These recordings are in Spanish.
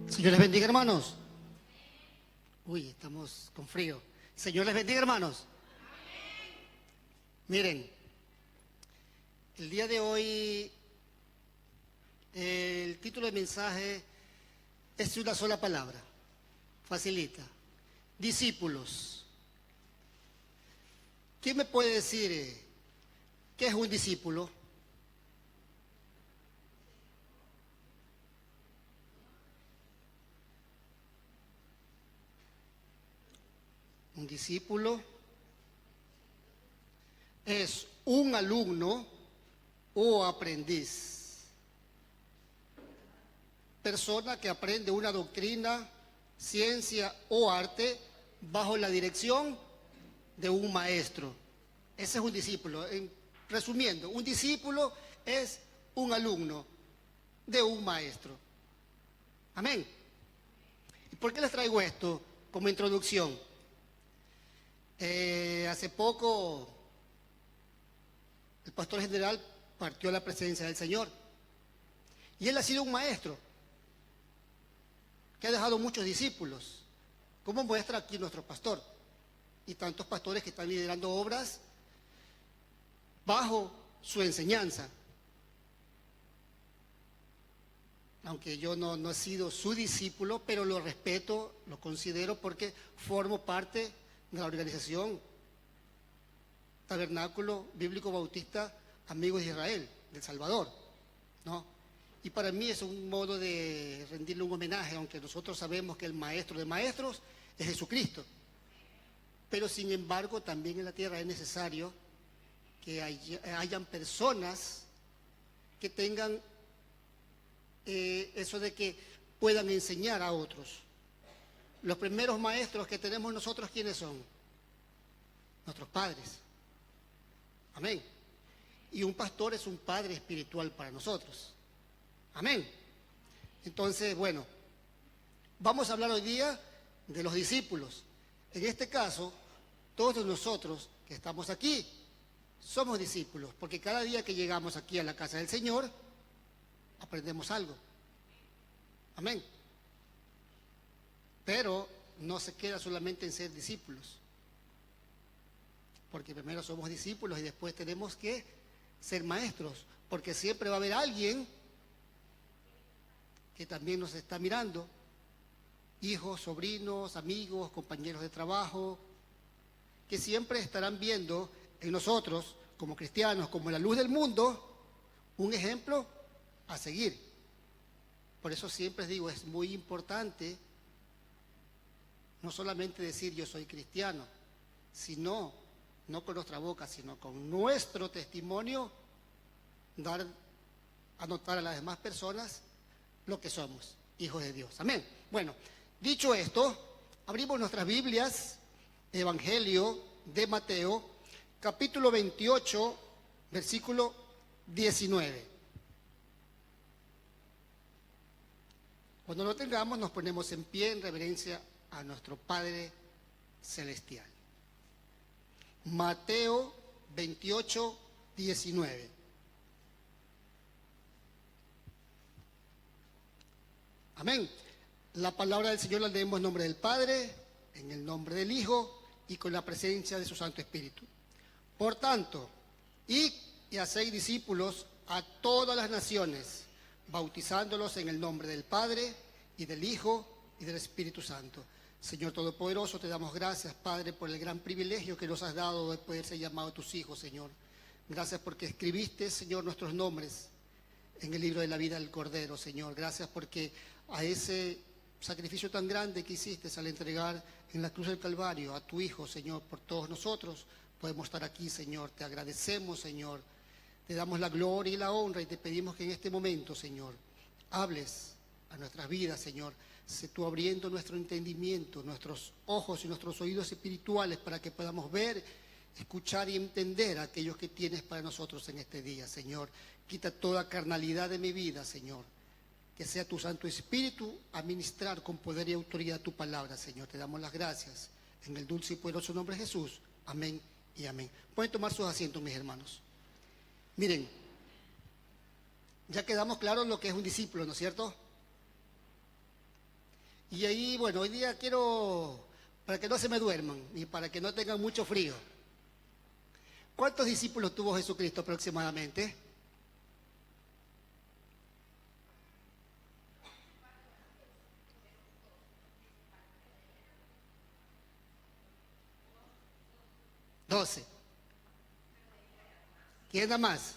Señor les bendiga, hermanos. Uy, estamos con frío. Señor les bendiga, hermanos. Miren, el día de hoy el título del mensaje es una sola palabra, facilita: discípulos. ¿Quién me puede decir qué es un discípulo? Un discípulo es un alumno o aprendiz, persona que aprende una doctrina, ciencia o arte bajo la dirección de un maestro. Ese es un discípulo. Resumiendo, un discípulo es un alumno de un maestro. Amén. ¿Y por qué les traigo esto como introducción? Hace poco el pastor general partió a la presencia del Señor y él ha sido un maestro que ha dejado muchos discípulos, como muestra aquí nuestro pastor y tantos pastores que están liderando obras bajo su enseñanza. Aunque yo no he sido su discípulo, pero lo respeto, lo considero porque formo parte de la organización Tabernáculo Bíblico Bautista Amigos de Israel, del Salvador, ¿no? Y para mí es un modo de rendirle un homenaje, aunque nosotros sabemos que el maestro de maestros es Jesucristo. Pero sin embargo, también en la tierra es necesario que hayan personas que tengan eso de que puedan enseñar a otros. Los primeros maestros que tenemos nosotros, ¿quiénes son? Nuestros padres. Amén. Y un pastor es un padre espiritual para nosotros. Amén. Entonces, bueno, vamos a hablar hoy día de los discípulos. En este caso, todos nosotros que estamos aquí somos discípulos, porque cada día que llegamos aquí a la casa del Señor, aprendemos algo. Amén. Pero no se queda solamente en ser discípulos, porque primero somos discípulos y después tenemos que ser maestros, porque siempre va a haber alguien que también nos está mirando, hijos, sobrinos, amigos, compañeros de trabajo, que siempre estarán viendo en nosotros, como cristianos, como la luz del mundo, un ejemplo a seguir. Por eso siempre digo, es muy importante no solamente decir yo soy cristiano, sino, no con nuestra boca, sino con nuestro testimonio, dar a notar a las demás personas lo que somos, hijos de Dios. Amén. Bueno, dicho esto, abrimos nuestras Biblias, Evangelio de Mateo, capítulo 28, versículo 19. Cuando lo tengamos, nos ponemos en pie en reverencia a nuestro Padre Celestial. Mateo 28, 19. Amén. La palabra del Señor la leemos en nombre del Padre, en el nombre del Hijo y con la presencia de su Santo Espíritu. Por tanto, id y haced discípulos a todas las naciones, bautizándolos en el nombre del Padre y del Hijo y del Espíritu Santo. Señor Todopoderoso, te damos gracias, Padre, por el gran privilegio que nos has dado de poder ser llamados tus hijos, Señor. Gracias porque escribiste, Señor, nuestros nombres en el libro de la vida del Cordero, Señor. Gracias porque a ese sacrificio tan grande que hiciste al entregar en la cruz del Calvario a tu Hijo, Señor, por todos nosotros, podemos estar aquí, Señor. Te agradecemos, Señor. Te damos la gloria y la honra y te pedimos que en este momento, Señor, hables a nuestras vidas, Señor. Sé tú abriendo nuestro entendimiento, nuestros ojos y nuestros oídos espirituales para que podamos ver, escuchar y entender a aquellos que tienes para nosotros en este día, Señor. Quita toda carnalidad de mi vida, Señor. Que sea tu Santo Espíritu a ministrar con poder y autoridad tu palabra, Señor. Te damos las gracias. En el dulce y poderoso nombre de Jesús. Amén y amén. Pueden tomar sus asientos, mis hermanos. Miren, ya quedamos claros lo que es un discípulo, ¿no es cierto? Y ahí, bueno, hoy día quiero, para que no se me duerman y para que no tengan mucho frío. ¿Cuántos discípulos tuvo Jesucristo aproximadamente? Doce. ¿Quién da más?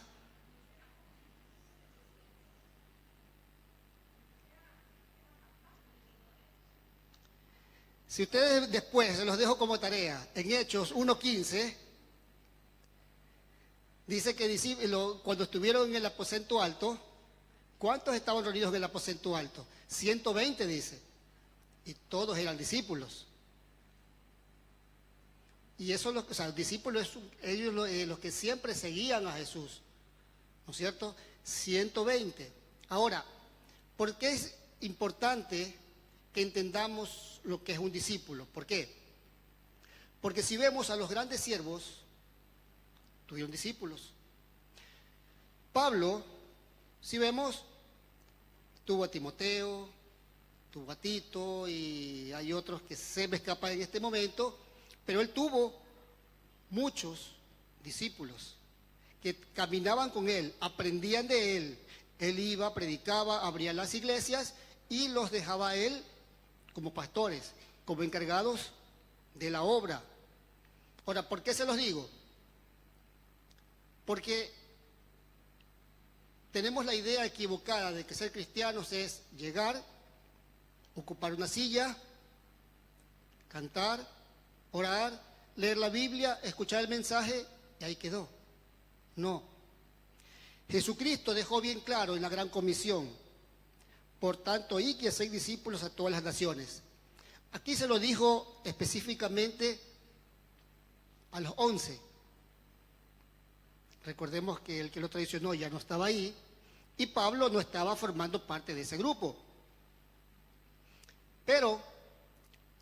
Si ustedes después, se los dejo como tarea, en Hechos 1:15, dice que cuando estuvieron en el aposento alto, ¿cuántos estaban reunidos en el aposento alto? 120 dice, y todos eran discípulos. Y eso, o sea, los discípulos, ellos los que siempre seguían a Jesús, ¿no es cierto? 120. Ahora, ¿por qué es importante que entendamos lo que es un discípulo? ¿Por qué? Porque si vemos a los grandes siervos, tuvieron discípulos. Pablo, si vemos, tuvo a Timoteo, tuvo a Tito y hay otros que se me escapan en este momento, pero él tuvo muchos discípulos que caminaban con él, aprendían de él. Él iba, predicaba, abría las iglesias y los dejaba a él como pastores, como encargados de la obra. Ahora, ¿por qué se los digo? Porque tenemos la idea equivocada de que ser cristianos es llegar, ocupar una silla, cantar, orar, leer la Biblia, escuchar el mensaje y ahí quedó. No. Jesucristo dejó bien claro en la Gran Comisión: por tanto, id y haced discípulos a todas las naciones. Aquí se lo dijo específicamente a los 11. Recordemos que el que lo traicionó ya no estaba ahí y Pablo no estaba formando parte de ese grupo. Pero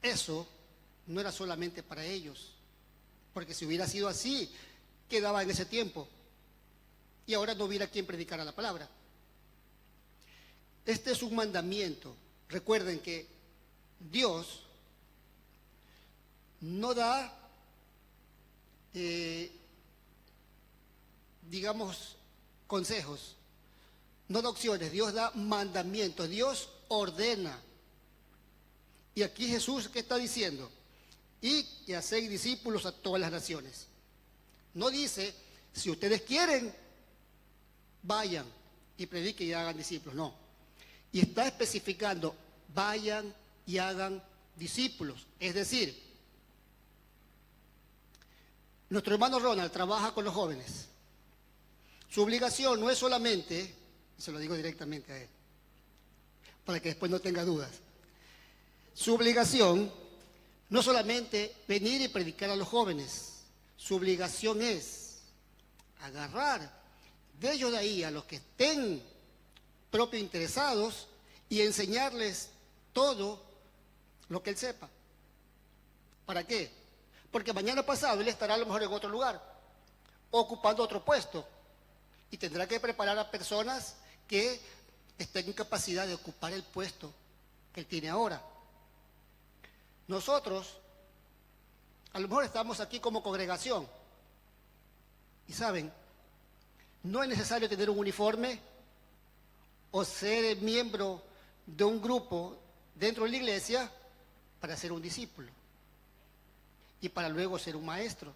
eso no era solamente para ellos, porque si hubiera sido así, quedaba en ese tiempo y ahora no hubiera quien predicara la palabra. Este es un mandamiento. Recuerden que Dios no da, digamos, consejos, no da opciones. Dios da mandamientos, Dios ordena. Y aquí Jesús, ¿qué está diciendo? Y que hacéis discípulos a todas las naciones. No dice, si ustedes quieren, vayan y prediquen y hagan discípulos. No. Y está especificando, vayan y hagan discípulos. Es decir, nuestro hermano Ronald trabaja con los jóvenes. Su obligación no es solamente, se lo digo directamente a él, para que después no tenga dudas. Su obligación no solamente venir y predicar a los jóvenes, su obligación es agarrar de ellos de ahí a los que estén propios interesados y enseñarles todo lo que él sepa. ¿Para qué? Porque mañana pasado él estará a lo mejor en otro lugar, ocupando otro puesto, y tendrá que preparar a personas que estén en capacidad de ocupar el puesto que él tiene ahora. Nosotros, a lo mejor estamos aquí como congregación, y saben, no es necesario tener un uniforme o ser miembro de un grupo dentro de la iglesia para ser un discípulo y para luego ser un maestro.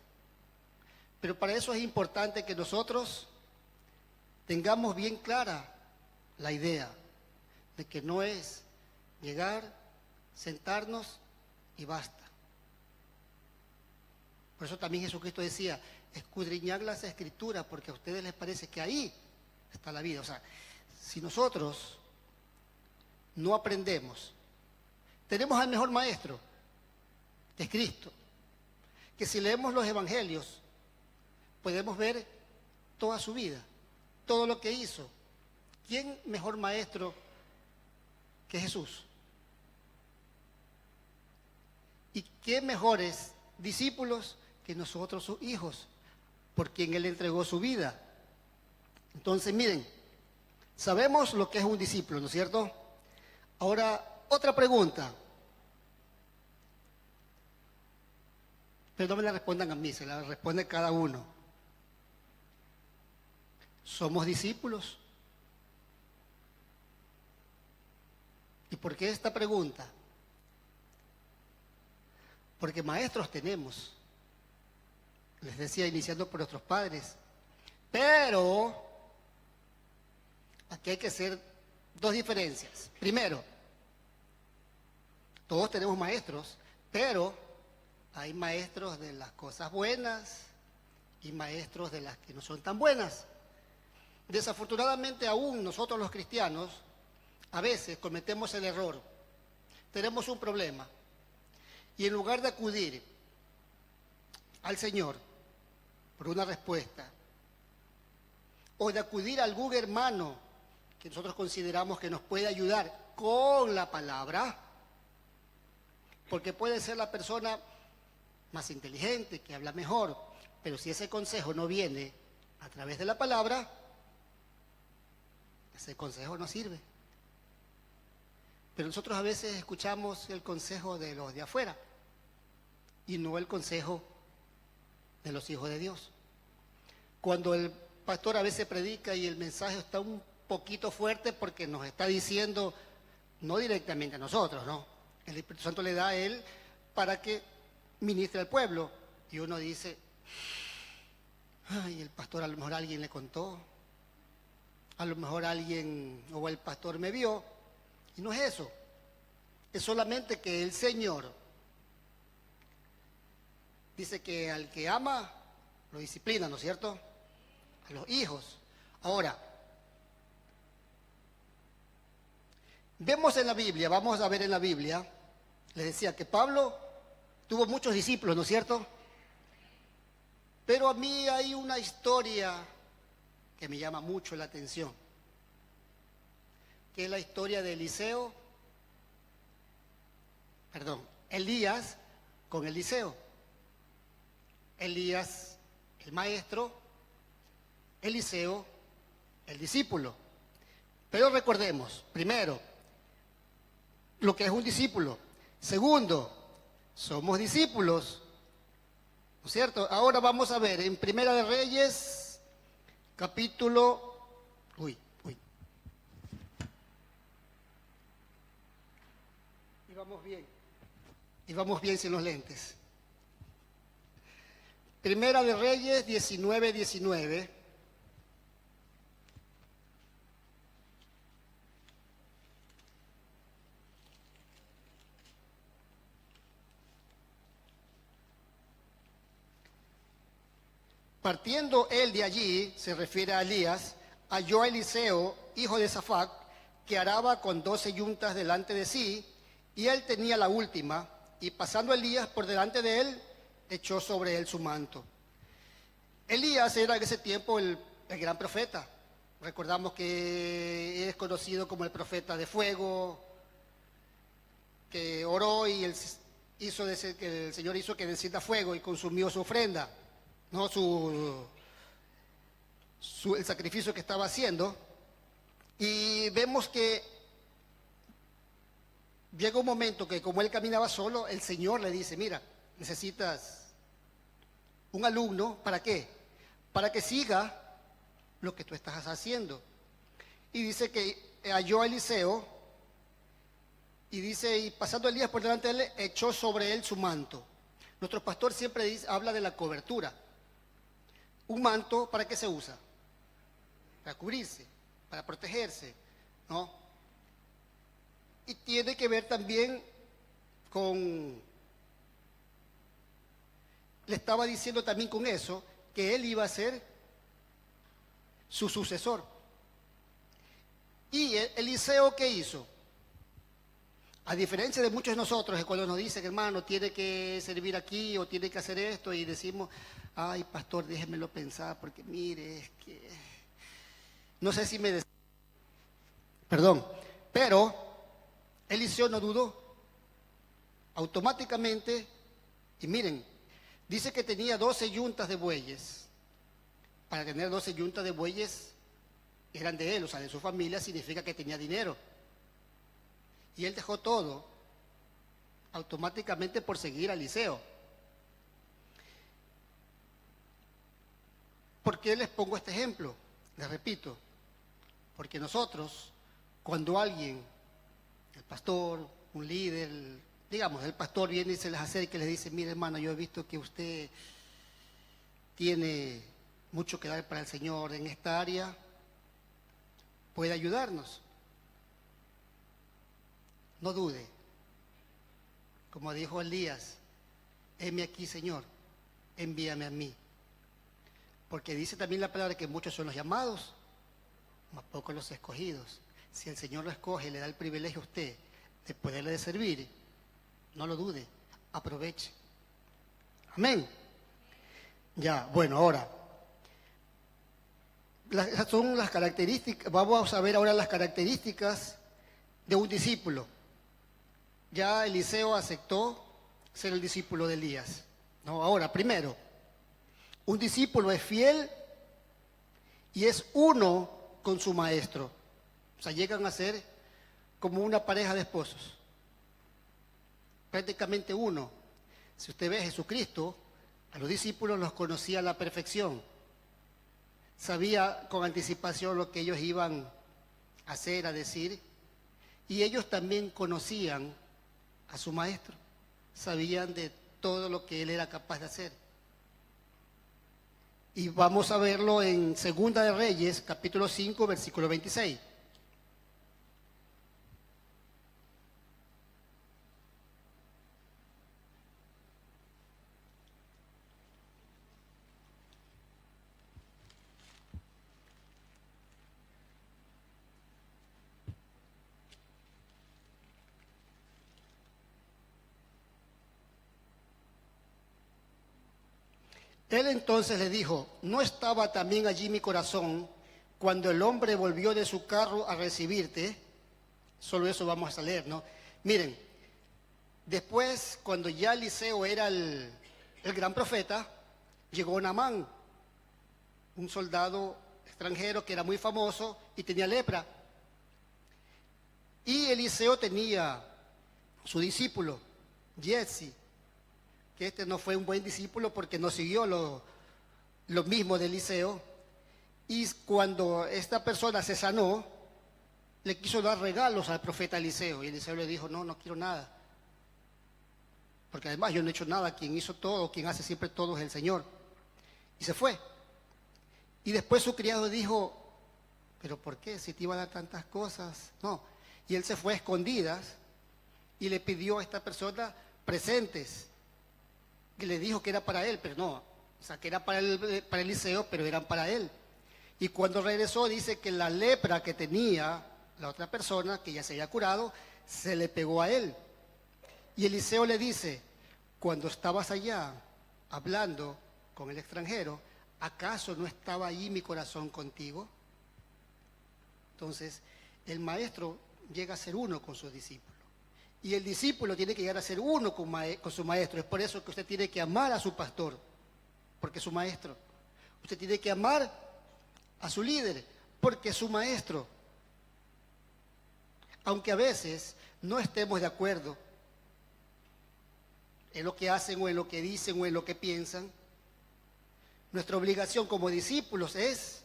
Pero para eso es importante que nosotros tengamos bien clara la idea de que no es llegar, sentarnos y basta. Por eso también Jesucristo decía, escudriñar las Escrituras, porque a ustedes les parece que ahí está la vida. O sea, si nosotros no aprendemos, tenemos al mejor maestro, que es Cristo, que si leemos los evangelios, podemos ver toda su vida, todo lo que hizo. ¿Quién mejor maestro que Jesús? ¿Y qué mejores discípulos que nosotros, sus hijos, por quien Él entregó su vida? Entonces, miren, sabemos lo que es un discípulo, ¿no es cierto? Ahora, otra pregunta. Pero no me la respondan a mí, se la responde cada uno. ¿Somos discípulos? ¿Y por qué esta pregunta? Porque maestros tenemos. Les decía, iniciando por nuestros padres. Pero aquí hay que hacer dos diferencias. Primero, todos tenemos maestros, pero hay maestros de las cosas buenas y maestros de las que no son tan buenas. Desafortunadamente, aún nosotros los cristianos, a veces cometemos el error. Tenemos un problema. Y en lugar de acudir al Señor por una respuesta, o de acudir a algún hermano que nosotros consideramos que nos puede ayudar con la palabra, porque puede ser la persona más inteligente, que habla mejor, pero si ese consejo no viene a través de la palabra, ese consejo no sirve. Pero nosotros a veces escuchamos el consejo de los de afuera y no el consejo de los hijos de Dios. Cuando el pastor a veces predica y el mensaje está un poquito fuerte porque nos está diciendo, no directamente a nosotros, ¿no? El Espíritu Santo le da a él para que ministre al pueblo. Y uno dice, ay, el pastor a lo mejor alguien le contó, a lo mejor alguien o el pastor me vio. Y no es eso, es solamente que el Señor dice que al que ama lo disciplina, ¿no es cierto? A los hijos. Ahora, vemos en la Biblia, vamos a ver en la Biblia, les decía que Pablo tuvo muchos discípulos, ¿no es cierto? Pero a mí hay una historia que me llama mucho la atención, que es la historia de Elías con Eliseo. Elías, el maestro, Eliseo, el discípulo. Pero recordemos, primero, lo que es un discípulo. Segundo, somos discípulos, ¿no es cierto? Ahora vamos a ver en Primera de Reyes, capítulo... Y vamos bien sin los lentes. Primera de Reyes 19:19. Partiendo él de allí, se refiere a Elías, halló a Eliseo, hijo de Safac, que araba con 12 yuntas delante de sí, y él tenía la última, y pasando Elías por delante de él, echó sobre él su manto. Elías era en ese tiempo el gran profeta. Recordamos que es conocido como el profeta de fuego, que oró y que el Señor hizo que descienda fuego y consumió su ofrenda, ¿no? El sacrificio que estaba haciendo. Y vemos que llega un momento que como él caminaba solo, el Señor le dice, mira, necesitas un alumno, ¿para qué? Para que siga lo que tú estás haciendo. Y dice que halló a Eliseo, y dice, y pasando Elías por delante de él, echó sobre él su manto. Nuestro pastor siempre habla de la cobertura. Un manto, ¿para qué se usa? Para cubrirse, para protegerse, ¿no? Y tiene que ver también con, le estaba diciendo también con eso, que él iba a ser su sucesor. Y Eliseo, ¿qué hizo? A diferencia de muchos de nosotros, que cuando nos dicen, hermano, tiene que servir aquí o tiene que hacer esto, y decimos, ay, pastor, déjemelo pensar, porque mire, es que no sé si me... Perdón, pero Eliseo no dudó. Automáticamente, y miren, dice que tenía 12 yuntas de bueyes. Para tener 12 yuntas de bueyes eran de él, o sea, de su familia, significa que tenía dinero. Y él dejó todo automáticamente por seguir a Eliseo. qué les pongo este ejemplo? Les repito, porque nosotros, cuando alguien, el pastor, un líder, digamos, el pastor viene y se les acerca y les dice, mire hermano, yo he visto que usted tiene mucho que dar para el Señor en esta área, puede ayudarnos. No dude, como dijo Elías, heme aquí Señor, envíame a mí. Porque dice también la palabra que muchos son los llamados, mas pocos los escogidos. Si el Señor lo escoge y le da el privilegio a usted de poderle servir, no lo dude, aproveche. Amén. Ya, bueno, ahora, esas son las características, vamos a ver ahora las características de un discípulo. Ya Eliseo aceptó ser el discípulo de Elías. No, ahora, primero, un discípulo es fiel y es uno con su maestro. O sea, llegan a ser como una pareja de esposos. Prácticamente uno. Si usted ve a Jesucristo, a los discípulos los conocía a la perfección. Sabía con anticipación lo que ellos iban a hacer, a decir. Y ellos también conocían a su maestro. Sabían de todo lo que él era capaz de hacer. Y vamos a verlo en Segunda de Reyes, capítulo 5, versículo 26. Él entonces le dijo, ¿no estaba también allí mi corazón cuando el hombre volvió de su carro a recibirte? Solo eso vamos a leer, ¿no? Miren, después cuando ya Eliseo era el gran profeta, llegó Naamán, un soldado extranjero que era muy famoso y tenía lepra. Y Eliseo tenía su discípulo, Giezi, que este no fue un buen discípulo porque no siguió lo mismo de Eliseo. Y cuando esta persona se sanó, le quiso dar regalos al profeta Eliseo. Y Eliseo le dijo, no quiero nada. Porque además yo no he hecho nada, quien hizo todo, quien hace siempre todo es el Señor. Y se fue. Y después su criado dijo, pero ¿por qué? Si te iba a dar tantas cosas. No. Y él se fue a escondidas y le pidió a esta persona presentes. Y le dijo que era para él, pero no. O sea, que era para Eliseo, pero eran para él. Y cuando regresó dice que la lepra que tenía la otra persona, que ya se había curado, se le pegó a él. Y Eliseo le dice, cuando estabas allá hablando con el extranjero, ¿acaso no estaba allí mi corazón contigo? Entonces, el maestro llega a ser uno con sus discípulos. Y el discípulo tiene que llegar a ser uno con su maestro. Es por eso que usted tiene que amar a su pastor, porque es su maestro. Usted tiene que amar a su líder, porque es su maestro. Aunque a veces no estemos de acuerdo en lo que hacen o en lo que dicen o en lo que piensan, nuestra obligación como discípulos es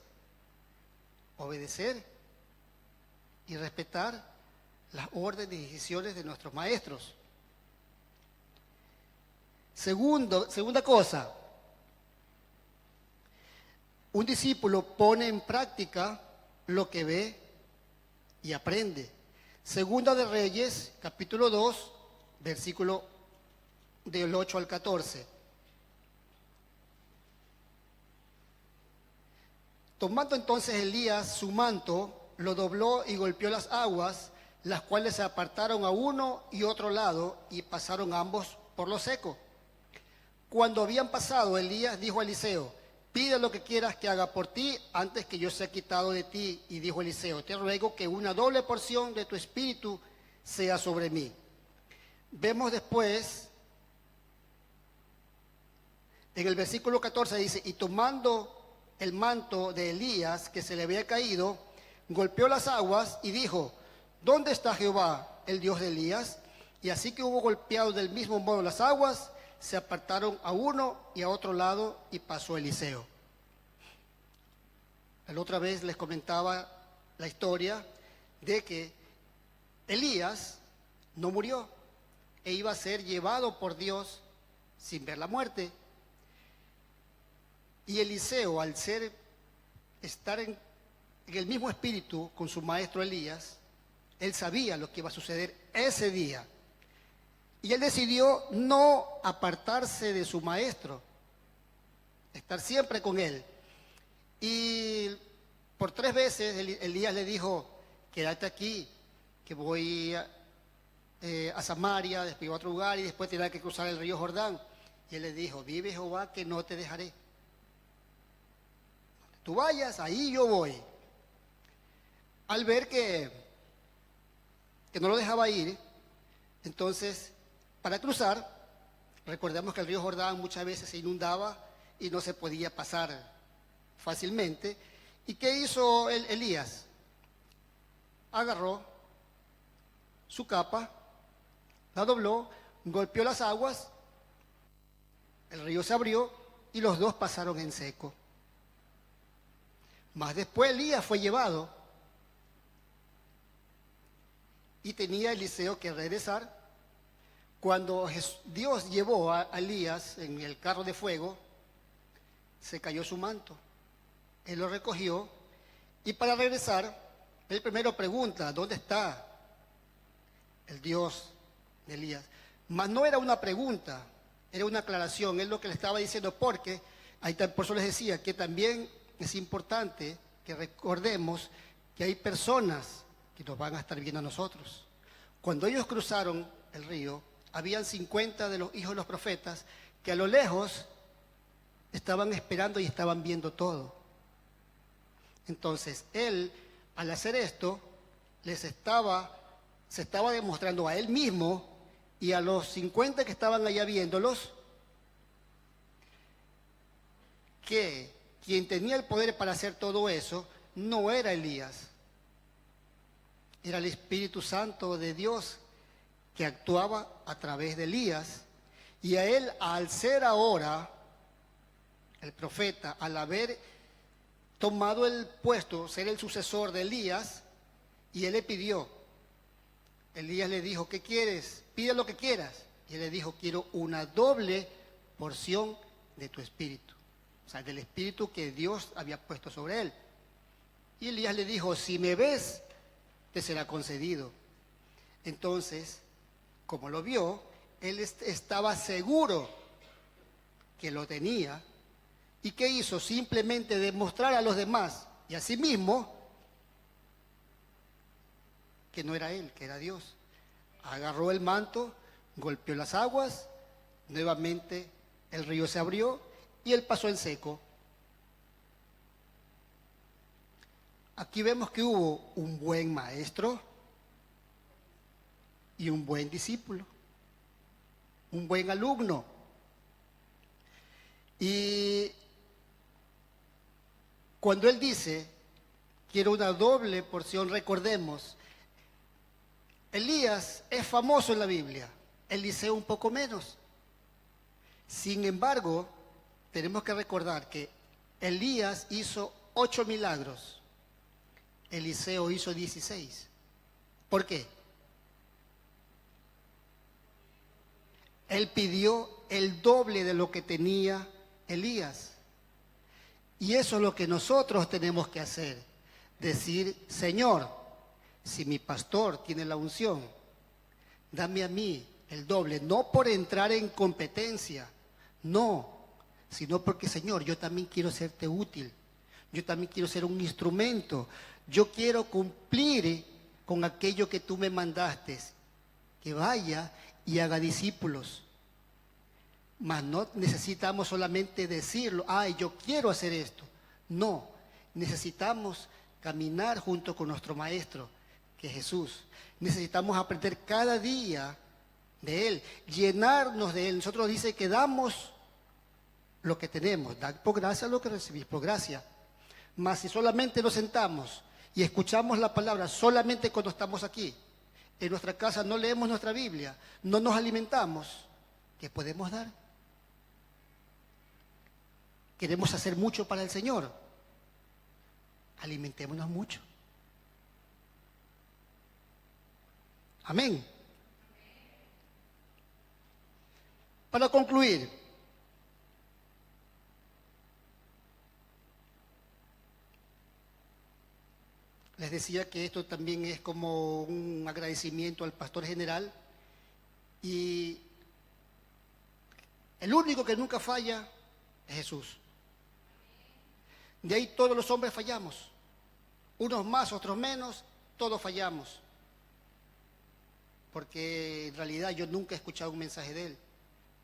obedecer y respetar las órdenes y decisiones de nuestros maestros. Segunda cosa, un discípulo pone en práctica lo que ve y aprende. Segunda de Reyes, capítulo 2, versículo del 8 al 14. Tomando entonces Elías su manto, lo dobló y golpeó las aguas, las cuales se apartaron a uno y otro lado y pasaron ambos por lo seco. Cuando habían pasado, Elías dijo a Eliseo, pide lo que quieras que haga por ti antes que yo sea quitado de ti. Y dijo Eliseo, te ruego que una doble porción de tu espíritu sea sobre mí. Vemos después, en el versículo 14 dice, y tomando el manto de Elías que se le había caído, golpeó las aguas y dijo, ¿dónde está Jehová, el Dios de Elías? Y así que hubo golpeado del mismo modo las aguas, se apartaron a uno y a otro lado y pasó Eliseo. La otra vez les comentaba la historia de que Elías no murió e iba a ser llevado por Dios sin ver la muerte. Y Eliseo, al estar en el mismo espíritu con su maestro Elías, él sabía lo que iba a suceder ese día. Y él decidió no apartarse de su maestro, estar siempre con él. Y por 3 veces Elías le dijo: quédate aquí, que voy a Samaria, después a otro lugar y después tendrá que cruzar el río Jordán. Y él le dijo: vive Jehová que no te dejaré. Donde tú vayas, ahí yo voy. Al ver que no lo dejaba ir, entonces, para cruzar, recordemos que el río Jordán muchas veces se inundaba y no se podía pasar fácilmente. ¿Y qué hizo Elías? Agarró su capa, la dobló, golpeó las aguas, el río se abrió y los dos pasaron en seco. Mas después Elías fue llevado y tenía Eliseo que regresar. Cuando Dios llevó a Elías en el carro de fuego, se cayó su manto. Él lo recogió y para regresar, él primero pregunta: ¿dónde está el Dios de Elías? Mas no era una pregunta, era una aclaración. Él lo que le estaba diciendo, porque por eso les decía que también es importante que recordemos que hay personas que nos van a estar viendo a nosotros. Cuando ellos cruzaron el río, habían 50 de los hijos de los profetas que a lo lejos estaban esperando y estaban viendo todo. Entonces, él, al hacer esto, se estaba demostrando a él mismo y a los 50 que estaban allá viéndolos, que quien tenía el poder para hacer todo eso no era Elías, era el Espíritu Santo de Dios que actuaba a través de Elías. Y a él, al ser ahora el profeta, al haber tomado el puesto, ser el sucesor de Elías, y él le pidió, Elías le dijo: ¿qué quieres? Pide lo que quieras. Y él le dijo: quiero una doble porción de tu espíritu, o sea, del espíritu que Dios había puesto sobre él. Y Elías le dijo: si me ves, te será concedido. Entonces, como lo vio, él estaba seguro que lo tenía. ¿Y qué hizo? Simplemente demostrar a los demás y a sí mismo que no era él, que era Dios. Agarró el manto, golpeó las aguas, nuevamente el río se abrió y él pasó en seco. Aquí vemos que hubo un buen maestro y un buen discípulo, un buen alumno. Y cuando él dice: quiero una doble porción, recordemos, Elías es famoso en la Biblia, Eliseo un poco menos. Sin embargo, tenemos que recordar que Elías hizo 8 milagros, Eliseo hizo 16. ¿Por qué? Él pidió el doble de lo que tenía Elías. Y eso es lo que nosotros tenemos que hacer. Decir: Señor, si mi pastor tiene la unción, dame a mí el doble. No por entrar en competencia, no, sino porque, Señor, yo también quiero serte útil. Yo también quiero ser un instrumento. Yo quiero cumplir con aquello que tú me mandaste, que vaya y haga discípulos. Mas no necesitamos solamente decirlo: ay, yo quiero hacer esto. No, necesitamos caminar junto con nuestro Maestro, que es Jesús. Necesitamos aprender cada día de Él, llenarnos de Él. Nosotros dice que damos lo que tenemos, dad por gracia lo que recibís por gracia. Mas si solamente nos sentamos y escuchamos la palabra solamente cuando estamos aquí, en nuestra casa no leemos nuestra Biblia, no nos alimentamos, ¿qué podemos dar? Queremos hacer mucho para el Señor, alimentémonos mucho. Amén. Para concluir, les decía que esto también es como un agradecimiento al pastor general, y el único que nunca falla es Jesús. De ahí todos los hombres fallamos, unos más, otros menos, todos fallamos, porque en realidad yo nunca he escuchado un mensaje de él,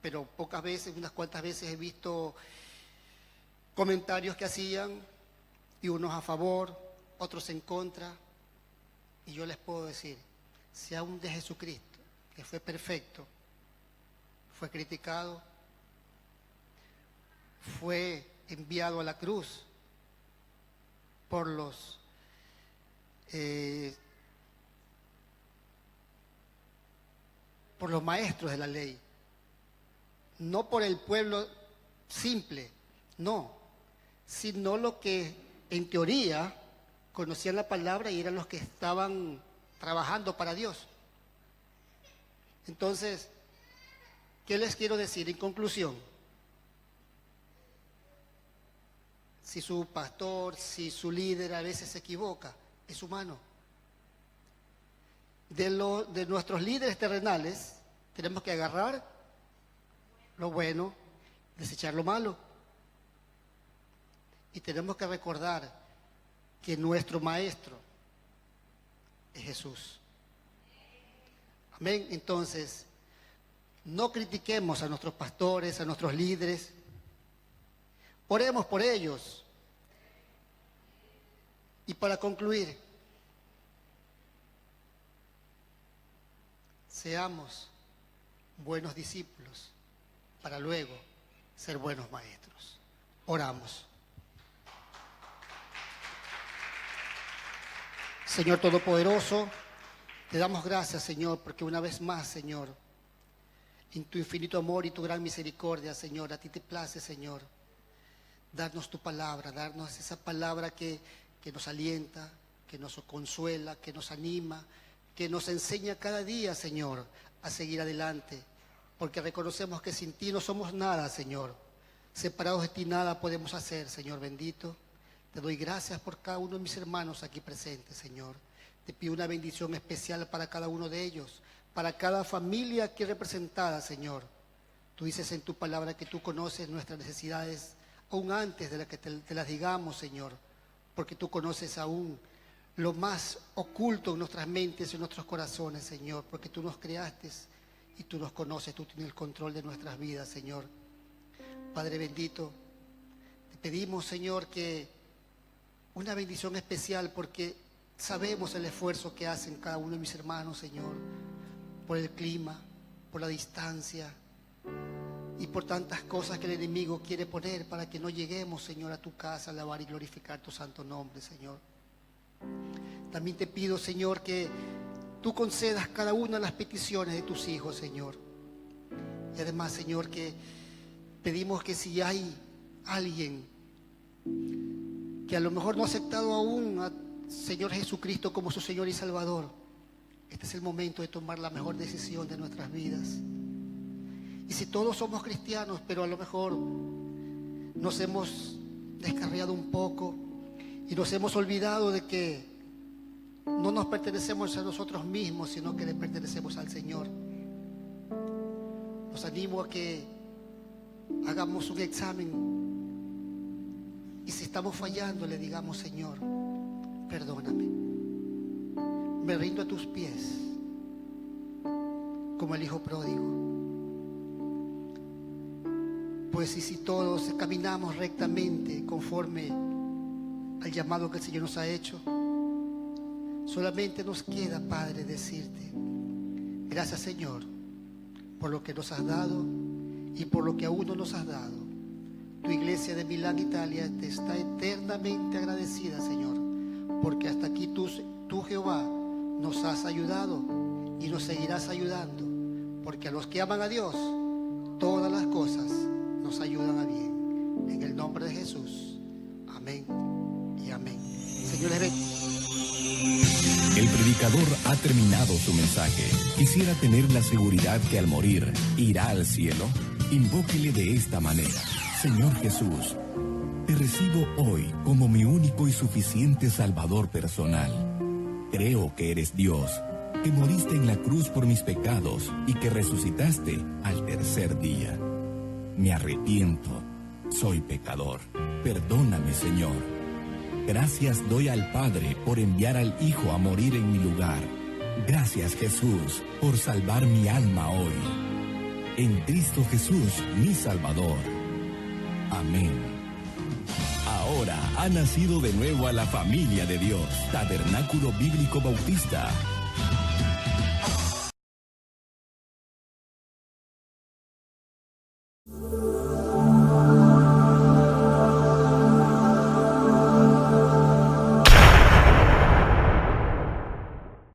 pero pocas veces, unas cuantas veces he visto comentarios que hacían, y unos a favor, otros en contra, y yo les puedo decir, si aún de Jesucristo, que fue perfecto, fue criticado, fue enviado a la cruz por los maestros de la ley, no por el pueblo simple, no, sino lo que en teoría conocían la palabra y eran los que estaban trabajando para Dios. Entonces, ¿qué les quiero decir en conclusión? Si su pastor, si su líder a veces se equivoca, es humano. De nuestros líderes terrenales tenemos que agarrar lo bueno, desechar lo malo. Y tenemos que recordar que nuestro maestro es Jesús. Amén. Entonces, no critiquemos a nuestros pastores, a nuestros líderes. Oremos por ellos. Y para concluir, seamos buenos discípulos para luego ser buenos maestros. Oramos. Señor Todopoderoso, te damos gracias, Señor, porque una vez más, Señor, en tu infinito amor y tu gran misericordia, Señor, a ti te place, Señor, darnos tu palabra, darnos esa palabra que nos alienta, que nos consuela, que nos anima, que nos enseña cada día, Señor, a seguir adelante, porque reconocemos que sin ti no somos nada, Señor. Separados de ti nada podemos hacer, Señor bendito. Te doy gracias por cada uno de mis hermanos aquí presentes, Señor. Te pido una bendición especial para cada uno de ellos, para cada familia aquí representada, Señor. Tú dices en tu palabra que tú conoces nuestras necesidades aún antes de que te las digamos, Señor, porque tú conoces aún lo más oculto en nuestras mentes y en nuestros corazones, Señor, porque tú nos creaste y tú nos conoces, tú tienes el control de nuestras vidas, Señor. Padre bendito, te pedimos, Señor, que una bendición especial, porque sabemos el esfuerzo que hacen cada uno de mis hermanos, Señor, por el clima, por la distancia y por tantas cosas que el enemigo quiere poner para que no lleguemos, Señor, a tu casa a alabar y glorificar tu santo nombre, Señor. También te pido, Señor, que tú concedas cada una de las peticiones de tus hijos, Señor. Y además, Señor, que pedimos que si hay alguien que a lo mejor no ha aceptado aún al Señor Jesucristo como su Señor y Salvador, este es el momento de tomar la mejor decisión de nuestras vidas. Y si todos somos cristianos, pero a lo mejor nos hemos descarriado un poco y nos hemos olvidado de que no nos pertenecemos a nosotros mismos, sino que le pertenecemos al Señor, los animo a que hagamos un examen. Y si estamos fallando, le digamos: Señor, perdóname. Me rindo a tus pies, como el hijo pródigo. Pues y si todos caminamos rectamente conforme al llamado que el Señor nos ha hecho, solamente nos queda, Padre, decirte: gracias, Señor, por lo que nos has dado y por lo que aún no nos has dado. Tu iglesia de Milán, Italia, te está eternamente agradecida, Señor, porque hasta aquí tú, Jehová, nos has ayudado y nos seguirás ayudando, porque a los que aman a Dios, todas las cosas nos ayudan a bien. En el nombre de Jesús, amén y amén. Señor les bendiga. El predicador ha terminado su mensaje. Quisiera tener la seguridad que al morir irá al cielo. Invóquele de esta manera: Señor Jesús, te recibo hoy como mi único y suficiente Salvador personal. Creo que eres Dios, que moriste en la cruz por mis pecados y que resucitaste al tercer día. Me arrepiento, soy pecador. Perdóname, Señor. Gracias doy al Padre por enviar al Hijo a morir en mi lugar. Gracias, Jesús, por salvar mi alma hoy. En Cristo Jesús, mi Salvador. Amén. Ahora ha nacido de nuevo a la familia de Dios. Tabernáculo Bíblico Bautista